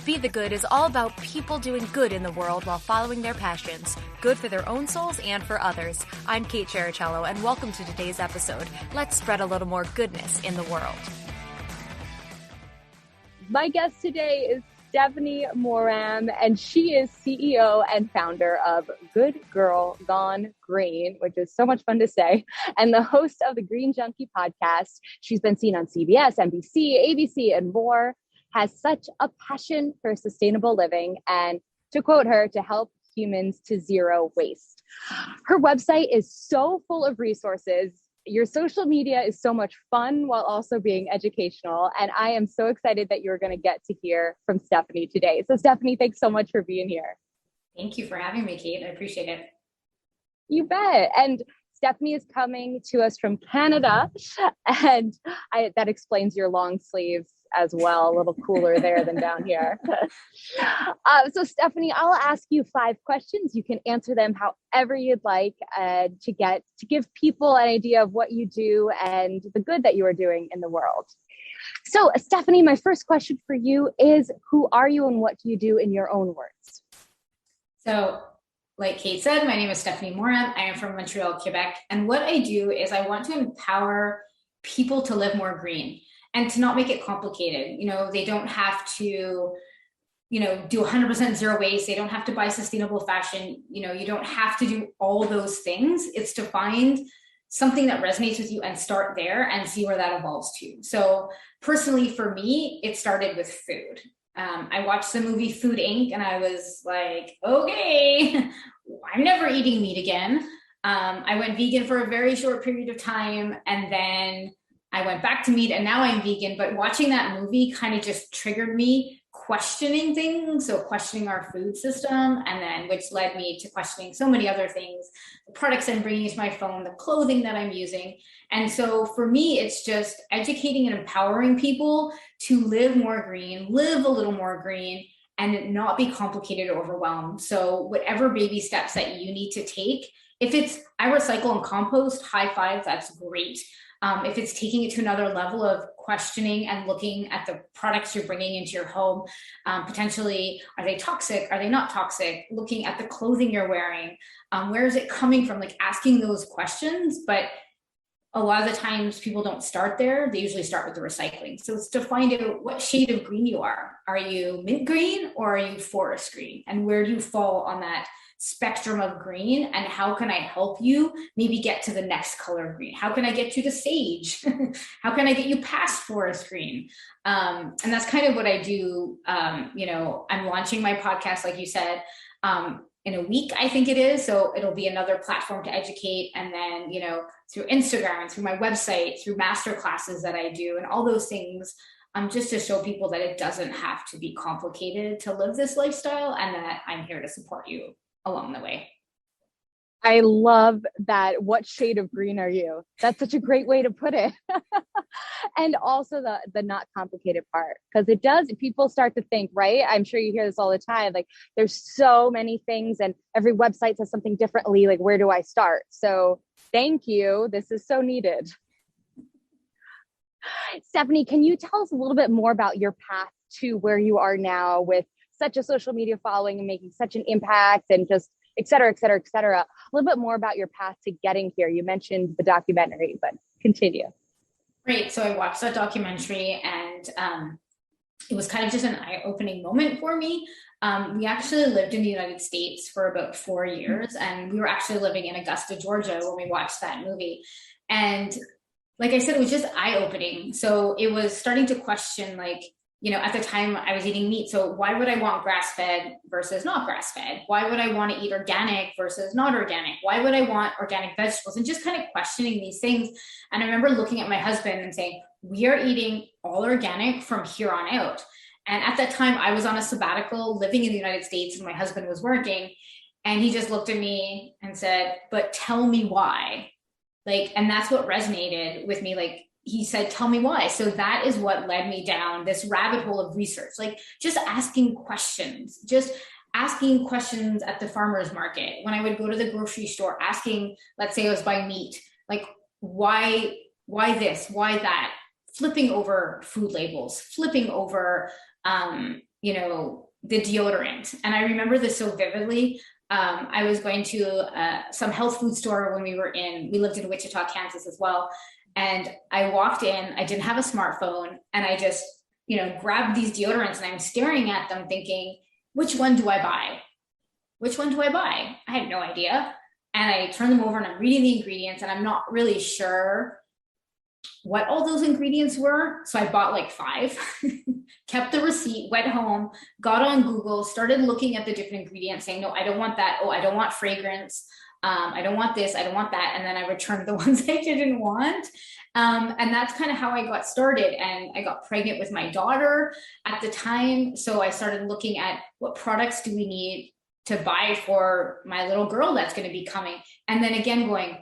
Be the Good is all about people doing good in the world while following their passions. Good for their own souls and for others. I'm Kate Chericello, and welcome to today's episode. Let's spread a little more goodness in the world. My guest today is Stephanine Moram, and she is CEO and founder of Good Girl Gone Green, which is so much fun to say, and the host of the Green Junkie podcast. She's been seen on CBS, NBC, ABC, and more, has such a passion for sustainable living, and to quote her, to help humans to zero waste. Her website is so full of resources. Your social media is so much fun while also being educational. And I am so excited that you're going to get to hear from Stephanine today. So Stephanine, thanks so much for being here. Thank you for having me, Kate. I appreciate it. You bet. And Stephanine is coming to us from Canada, and that explains your long sleeves as well, a little cooler there than down here. So Stephanine, I'll ask you 5 questions. You can answer them however you'd like to give people an idea of what you do and the good that you are doing in the world. So Stephanine, my first question for you is, who are you and what do you do in your own words? So like Kate said, my name is Stephanine Moram. I am from Montreal, Quebec. And what I do is I want to empower people to live more green and to not make it complicated. You know, they don't have to, do 100% zero waste. They don't have to buy sustainable fashion. You don't have to do all those things. It's to find something that resonates with you and start there and see where that evolves to. So personally, for me, it started with food. I watched the movie Food Inc. and I was like, okay, I'm never eating meat again. I went vegan for a very short period of time, and then I went back to meat, and now I'm vegan. But watching that movie kind of just triggered me questioning things. So questioning our food system, and then which led me to questioning so many other things, the products I'm bringing to my phone, the clothing that I'm using. And so for me, it's just educating and empowering people to live more green, live a little more green, and not be complicated or overwhelmed. So whatever baby steps that you need to take, if it's, I recycle and compost, high five, that's great. If it's taking it to another level of questioning and looking at the products you're bringing into your home, potentially, are they toxic? Are they not toxic? Looking at the clothing you're wearing, where is it coming from? Like asking those questions. But a lot of the times people don't start there. They usually start with the recycling. So it's to find out what shade of green you are. Are you mint green or are you forest green? And where do you fall on that spectrum of green, and how can I help you maybe get to the next color of green? How can I get you to sage? How can I get you past forest green? And that's kind of what I do. I'm launching my podcast, like you said, in a week, I think it is. So it'll be another platform to educate. And then, through Instagram and through my website, through master classes that I do and all those things, just to show people that it doesn't have to be complicated to live this lifestyle, and that I'm here to support you along the way. I love that. What shade of green are you? That's such a great way to put it. And also the not complicated part, because it does, people start to think, right? I'm sure you hear this all the time. Like there's so many things and every website says something differently. Like, where do I start? So thank you. This is so needed. Stephanine, can you tell us a little bit more about your path to where you are now with such a social media following and making such an impact, and just et cetera, et cetera, et cetera? A little bit more about your path to getting here. You mentioned the documentary, but continue. Great. So I watched that documentary, and it was kind of just an eye-opening moment for me. We actually lived in the United States for about 4 years, and we were actually living in Augusta, Georgia when we watched that movie. And like I said, it was just eye-opening. So it was starting to question, at the time I was eating meat. So why would I want grass-fed versus not grass-fed? Why would I want to eat organic versus not organic? Why would I want organic vegetables? And just kind of questioning these things. And I remember looking at my husband and saying, we are eating all organic from here on out. And at that time I was on a sabbatical living in the United States and my husband was working. And he just looked at me and said, but tell me why. And that's what resonated with me. He said, tell me why. So that is what led me down this rabbit hole of research, just asking questions at the farmer's market. When I would go to the grocery store, asking, let's say I was buying meat, why this, why that, flipping over food labels, flipping over, the deodorant. And I remember this so vividly. I was going to some health food store when we lived in Wichita, Kansas as well. And I walked in, I didn't have a smartphone, and I just, grabbed these deodorants, and I'm staring at them thinking, which one do I buy? Which one do I buy? I had no idea. And I turned them over and I'm reading the ingredients, and I'm not really sure what all those ingredients were. So I bought like 5, kept the receipt, went home, got on Google, started looking at the different ingredients, saying, no, I don't want that. Oh, I don't want fragrance. I don't want this. I don't want that. And then I returned the ones I didn't want. And that's kind of how I got started. And I got pregnant with my daughter at the time. So I started looking at what products do we need to buy for my little girl that's going to be coming. And then again, going,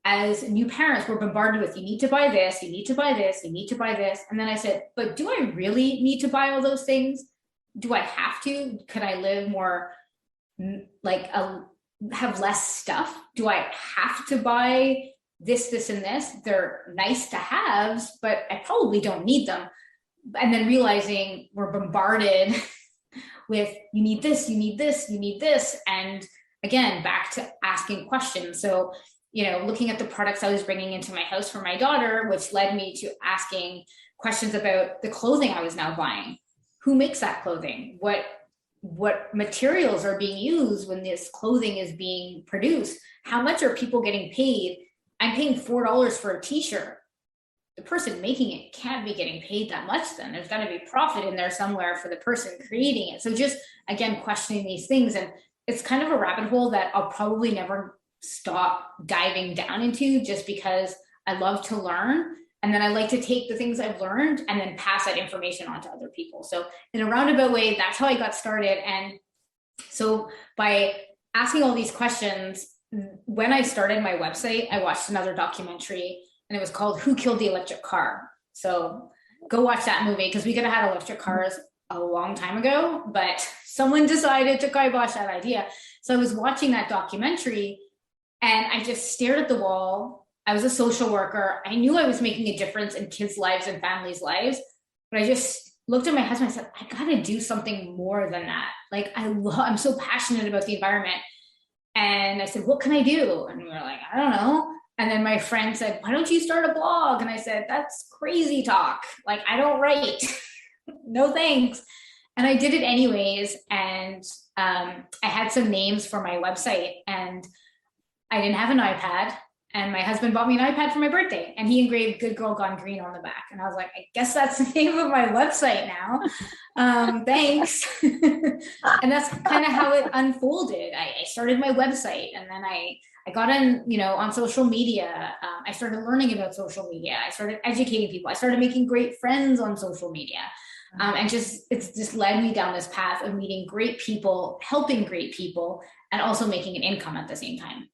as new parents, we're bombarded with, you need to buy this, you need to buy this, you need to buy this. And then I said, but do I really need to buy all those things? Do I have to? Could I live more have less stuff? Do I have to buy this, and this? They're nice to haves, but I probably don't need them. And then realizing we're bombarded with, you need this, you need this, you need this. And again, back to asking questions. So, looking at the products I was bringing into my house for my daughter, which led me to asking questions about the clothing I was now buying. Who makes that clothing? What materials are being used when this clothing is being produced? How much are people getting paid? I'm paying $4 for a t-shirt. The person making it can't be getting paid that much then. There's got to be profit in there somewhere for the person creating it. So just, again, questioning these things. And it's kind of a rabbit hole that I'll probably never stop diving down into, just because I love to learn. And then I like to take the things I've learned and then pass that information on to other people. So in a roundabout way, that's how I got started. And so by asking all these questions, when I started my website, I watched another documentary, and it was called Who Killed the Electric Car? So go watch that movie, because we could have had electric cars a long time ago, but someone decided to kibosh that idea. So I was watching that documentary, and I just stared at the wall. I was a social worker. I knew I was making a difference in kids' lives and families' lives, but I just looked at my husband and said, I got to do something more than that. Like, I'm so passionate about the environment. And I said, what can I do? And we were like, I don't know. And then my friend said, why don't you start a blog? And I said, that's crazy talk. Like, I don't write. No thanks. And I did it anyways. And I had some names for my website, and I didn't have an iPad. And my husband bought me an iPad for my birthday, and he engraved Good Girl Gone Green on the back. And I was like, I guess that's the name of my website now. Thanks. And that's kind of how it unfolded. I started my website, and then I got on social media. I started learning about social media. I started educating people. I started making great friends on social media. And it's just led me down this path of meeting great people, helping great people, and also making an income at the same time.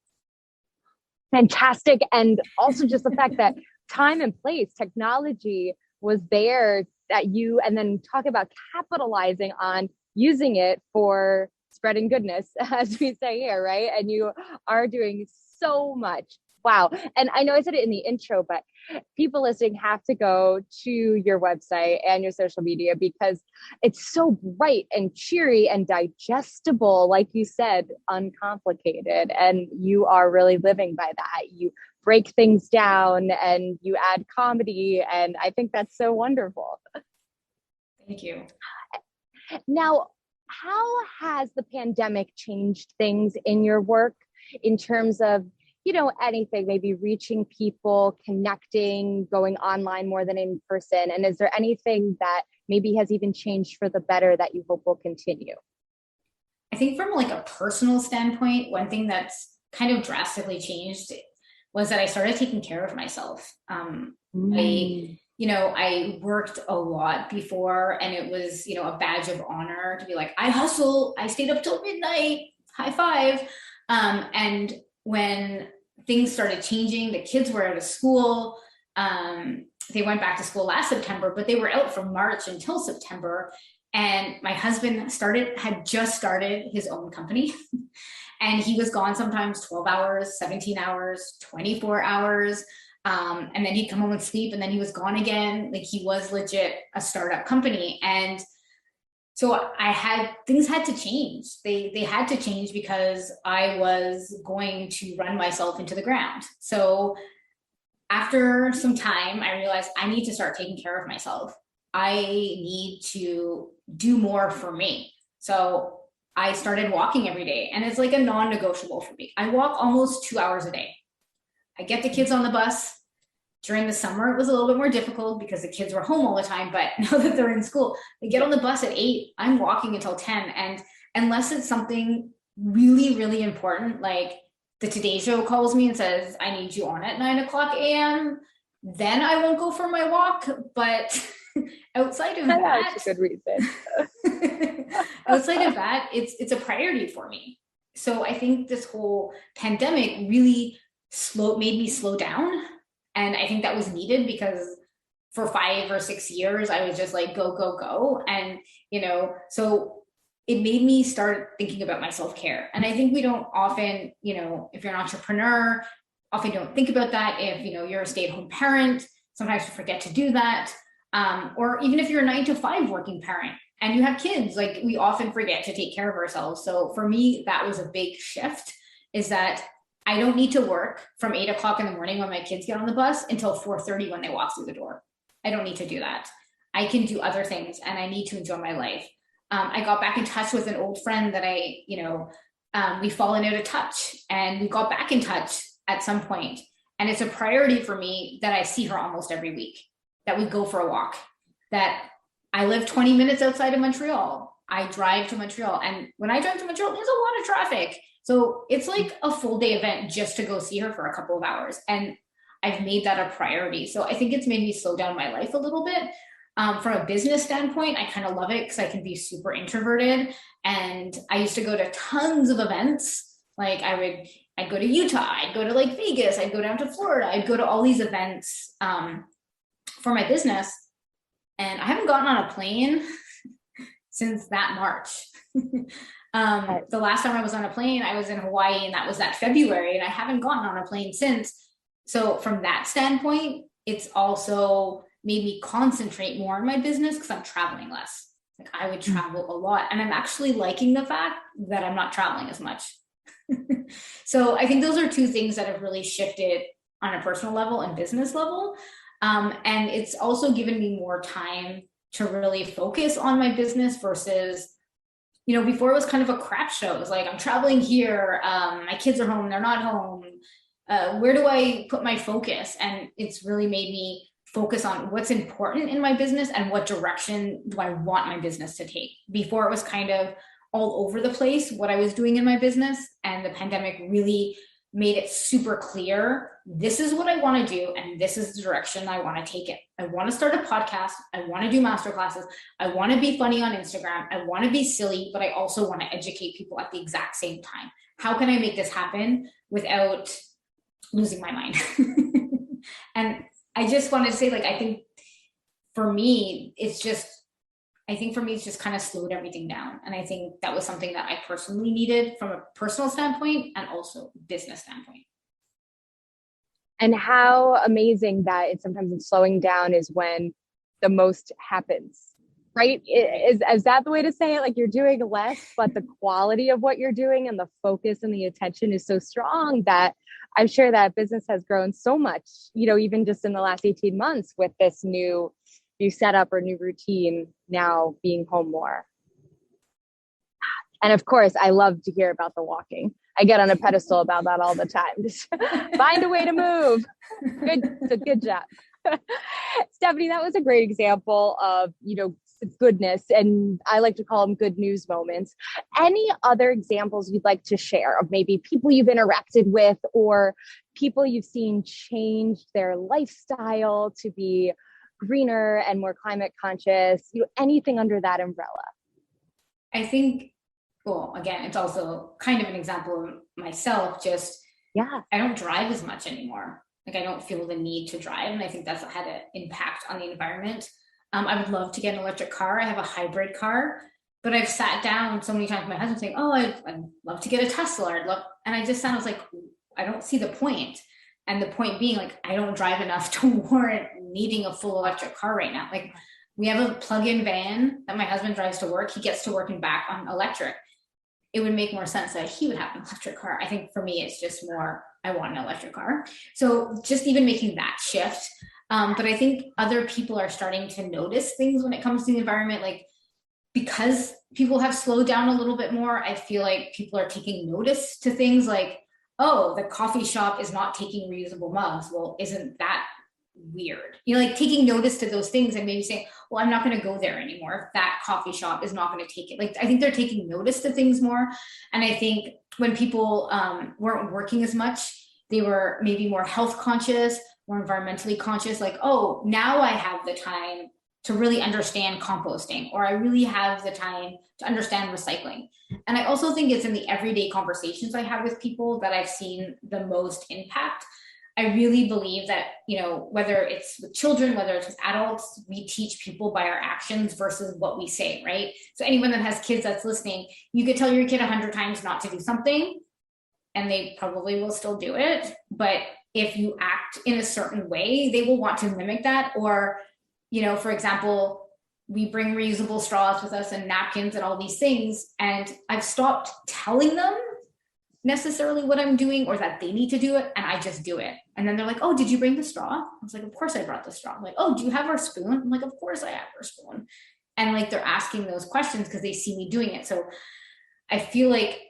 Fantastic. And also just the fact that time and place, technology was there that you, and then talk about capitalizing on using it for spreading goodness, as we say here, right? And you are doing so much. Wow. And I know I said it in the intro, but people listening have to go to your website and your social media, because it's so bright and cheery and digestible, like you said, uncomplicated. And you are really living by that. You break things down and you add comedy. And I think that's so wonderful. Thank you. Now, how has the pandemic changed things in your work in terms of, anything, maybe reaching people, connecting, going online more than in person? And is there anything that maybe has even changed for the better that you hope will continue? I think from like a personal standpoint, one thing that's kind of drastically changed was that I started taking care of myself. I worked a lot before, and it was, a badge of honor to be like, I hustle, I stayed up till midnight, high five. And when things started changing, the kids were out of school. They went back to school last September, but they were out from March until September. And my husband had just started his own company. And he was gone sometimes 12 hours, 17 hours, 24 hours. And then he'd come home and sleep, and then he was gone again. Like, he was legit a startup company. And So things had to change. They had to change because I was going to run myself into the ground. So after some time, I realized I need to start taking care of myself. I need to do more for me. So I started walking every day, and it's like a non-negotiable for me. I walk almost 2 hours a day. I get the kids on the bus. During the summer, it was a little bit more difficult because the kids were home all the time. But now that they're in school, they get on the bus at 8. I'm walking until 10. And unless it's something really, really important, like the Today Show calls me and says, I need you on at 9 o'clock a.m., then I won't go for my walk. But outside of that, that's a good reason. outside of that, it's a priority for me. So I think this whole pandemic really made me slow down. And I think that was needed because for 5 or 6 years, I was just like, go, go, go. And, so it made me start thinking about my self-care. And I think we don't often, if you're an entrepreneur, often don't think about that. If, you're a stay-at-home parent, sometimes you forget to do that. Or even if you're a 9-to-5 working parent and you have kids, like we often forget to take care of ourselves. So for me, that was a big shift, is that I don't need to work from 8 o'clock in the morning when my kids get on the bus until 4:30 when they walk through the door. I don't need to do that. I can do other things, and I need to enjoy my life. I got back in touch with an old friend that we've fallen out of touch, and we got back in touch at some point. And it's a priority for me that I see her almost every week, that we go for a walk, that I live 20 minutes outside of Montreal. I drive to Montreal, and when I drive to Montreal, there's a lot of traffic. So it's like a full day event just to go see her for a couple of hours. And I've made that a priority. So I think it's made me slow down my life a little bit. From a business standpoint, I kind of love it because I can be super introverted. And I used to go to tons of events. Like I'd go to Utah, I'd go to like Vegas, I'd go down to Florida, I'd go to all these events for my business. And I haven't gotten on a plane since that March. The last time I was on a plane, I was in Hawaii, and that was that February, and I haven't gotten on a plane since. So from that standpoint, it's also made me concentrate more on my business because I'm traveling less. Like I would travel a lot, and I'm actually liking the fact that I'm not traveling as much. So I think those are two things that have really shifted on a personal level and business level. And it's also given me more time to really focus on my business versus, before it was kind of a crap show. It was like, I'm traveling here. My kids are home. They're not home. Where do I put my focus? And it's really made me focus on what's important in my business and what direction do I want my business to take. Before it was kind of all over the place what I was doing in my business, and the pandemic really made it super clear. This is what I want to do, and this is the direction I want to take it. I want to start a podcast. I want to do masterclasses. I want to be funny on Instagram. I want to be silly, but I also want to educate people at the exact same time. How can I make this happen without losing my mind? And I just wanted to say, I think for me, it's just kind of slowed everything down. And I think that was something that I personally needed from a personal standpoint and also business standpoint. And how amazing that it's slowing down is when the most happens, right? Is that the way to say it? Like you're doing less, but the quality of what you're doing and the focus and the attention is so strong that I'm sure that business has grown so much, even just in the last 18 months with this new setup or new routine, now being home more. And of course, I love to hear about the walking. I get on a pedestal about that all the time. Just find a way to move. Good job. Stephanie, that was a great example of, goodness. And I like to call them good news moments. Any other examples you'd like to share of maybe people you've interacted with or people you've seen change their lifestyle to be greener and more climate conscious, anything under that umbrella? I think, again, it's also kind of an example of myself. I don't drive as much anymore. I don't feel the need to drive. And I think that's had an impact on the environment. I would love to get an electric car. I have a hybrid car, but I've sat down so many times with my husband saying, I'd love to get a Tesla. And I just sound like, I don't see the point. And the point being, I don't drive enough to warrant needing a full electric car right now. we have a plug-in van that my husband drives to work. He gets to work and back on electric. It would make more sense that he would have an electric car. I think for me, it's just more, I want an electric car. So just even making that shift. But I think other people are starting to notice things when it comes to the environment, like because people have slowed down a little bit more, I feel like people are taking notice to things like, oh, the coffee shop is not taking reusable mugs. Well, isn't that weird? Like taking notice to those things and maybe saying, well, I'm not going to go there anymore if that coffee shop is not going to take it. Like, I think they're taking notice to things more. And I think when people weren't working as much, they were maybe more health conscious, more environmentally conscious, like, oh, now I have the time to really understand composting, or I really have the time to understand recycling. And I also think it's in the everyday conversations I have with people that I've seen the most impact. I really believe that, whether it's with children, whether it's with adults, we teach people by our actions versus what we say, right? So anyone that has kids that's listening, you could tell your kid 100 times not to do something, and they probably will still do it. But if you act in a certain way, they will want to mimic that. Or, for example, we bring reusable straws with us and napkins and all these things. And I've stopped telling them necessarily what I'm doing or that they need to do it, and I just do it. And then they're like, oh, did you bring the straw? I was like, of course I brought the straw. I'm like, oh, do you have our spoon? I'm like, of course I have our spoon. And like, they're asking those questions because they see me doing it. So I feel like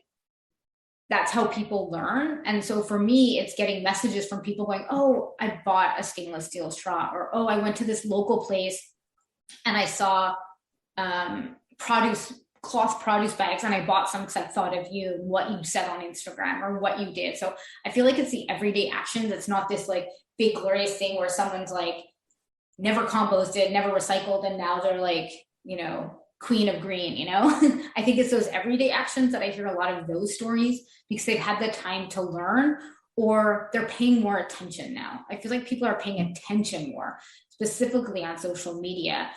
that's how people learn. And so for me, it's getting messages from people going, oh, I bought a stainless steel straw, or, oh, I went to this local place and I saw cloth produce bags, and I bought some because I thought of you and what you said on Instagram or what you did. So I feel like it's the everyday actions. It's not this like big glorious thing where someone's like never composted, never recycled, and now they're like, queen of green, I think it's those everyday actions that I hear a lot of those stories because they've had the time to learn, or they're paying more attention now. I feel like people are paying attention more, specifically on social media.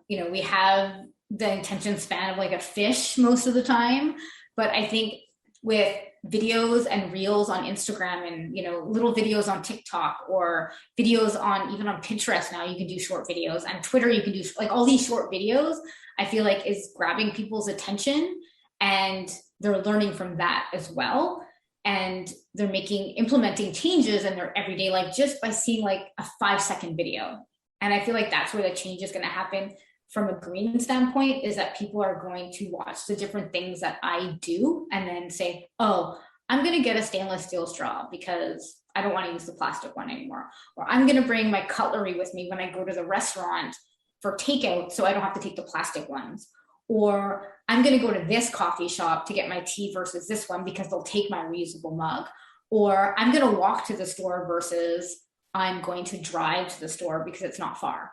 We have the attention span of like a fish most of the time, but I think with videos and reels on Instagram and little videos on TikTok, or videos on even on Pinterest now, you can do short videos, and Twitter you can do like all these short videos, I feel like is grabbing people's attention, and they're learning from that as well, and they're implementing changes in their everyday life just by seeing like a 5-second video. And I feel like that's where the change is going to happen from a green standpoint, is that people are going to watch the different things that I do and then say, oh, I'm going to get a stainless steel straw because I don't want to use the plastic one anymore. Or I'm going to bring my cutlery with me when I go to the restaurant for takeout so I don't have to take the plastic ones. Or I'm going to go to this coffee shop to get my tea versus this one because they'll take my reusable mug. Or I'm going to walk to the store versus I'm going to drive to the store because it's not far.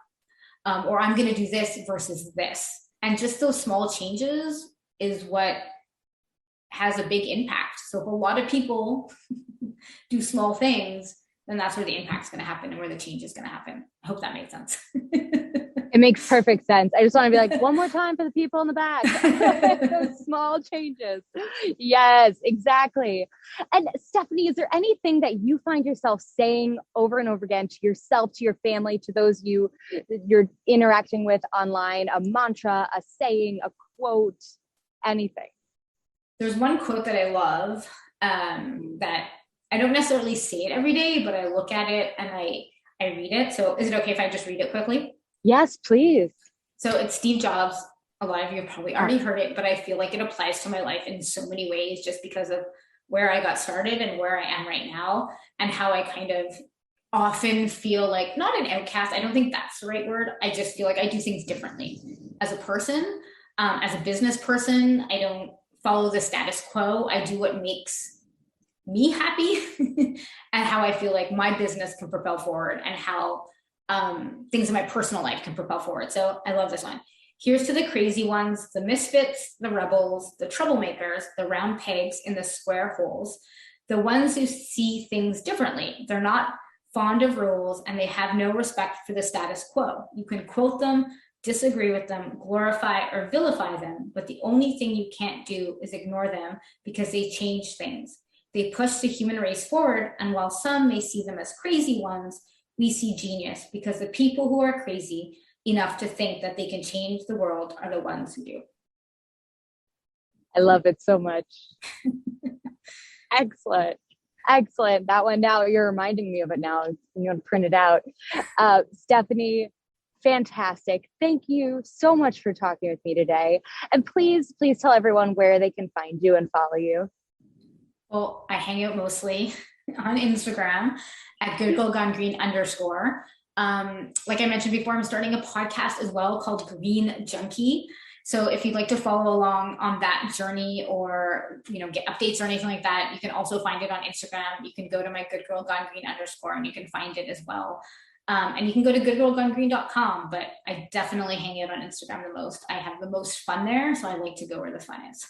Or I'm going to do this versus this. And just those small changes is what has a big impact. So if a lot of people do small things, then that's where the impact's going to happen and where the change is going to happen. I hope that made sense. It makes perfect sense. I just want to be like, one more time for the people in the back. Those small changes. Yes, exactly. And Stephanie, is there anything that you find yourself saying over and over again to yourself, to your family, to those you're interacting with online, a mantra, a saying, a quote, anything? There's one quote that I love that I don't necessarily say it every day, but I look at it and I read it. So is it okay if I just read it quickly? Yes, please. So it's Steve Jobs. A lot of you have probably already heard it, but I feel like it applies to my life in so many ways just because of where I got started and where I am right now, and how I kind of often feel like not an outcast. I don't think that's the right word. I just feel like I do things differently as a person, as a business person. I don't follow the status quo. I do what makes me happy and how I feel like my business can propel forward, and how things in my personal life can propel forward. So I love this one. Here's to the crazy ones, the misfits, the rebels, the troublemakers, the round pegs in the square holes, the ones who see things differently. They're not fond of rules, and they have no respect for the status quo. You can quote them, disagree with them, glorify or vilify them, but the only thing you can't do is ignore them because they change things. They push the human race forward, and while some may see them as crazy ones, we see genius, because the people who are crazy enough to think that they can change the world are the ones who do. I love it so much. Excellent. Excellent. That one, now you're reminding me of it now. You want to print it out. Stephanie, fantastic. Thank you so much for talking with me today. And please tell everyone where they can find you and follow you. Well, I hang out mostly on Instagram at goodgirlgonegreen_. Like I mentioned before, I'm starting a podcast as well called Green Junkie. So if you'd like to follow along on that journey or, get updates or anything like that, you can also find it on Instagram. You can go to my goodgirlgonegreen_ and you can find it as well. And you can go to goodgirlgonegreen.com, but I definitely hang out on Instagram the most. I have the most fun there. So I like to go where the fun is.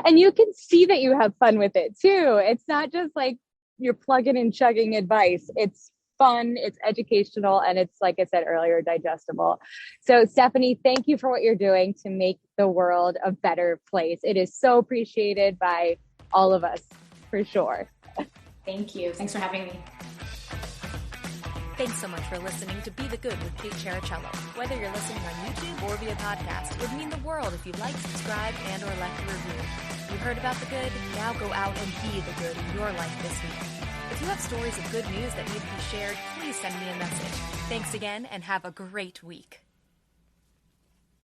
And you can see that you have fun with it too. It's not just like you're plugging and chugging advice. It's fun, it's educational, and it's, like I said earlier, digestible. So Stephanie, thank you for what you're doing to make the world a better place. It is so appreciated by all of us, for sure. Thank you. Thanks for having me. Thanks so much for listening to Be the Good with Kate Chericello. Whether you're listening on YouTube or via podcast, it would mean the world if you like, subscribe, and or left a review. You heard about the good? Now go out and be the good in your life this week. If you have stories of good news that need to be shared, please send me a message. Thanks again, and have a great week.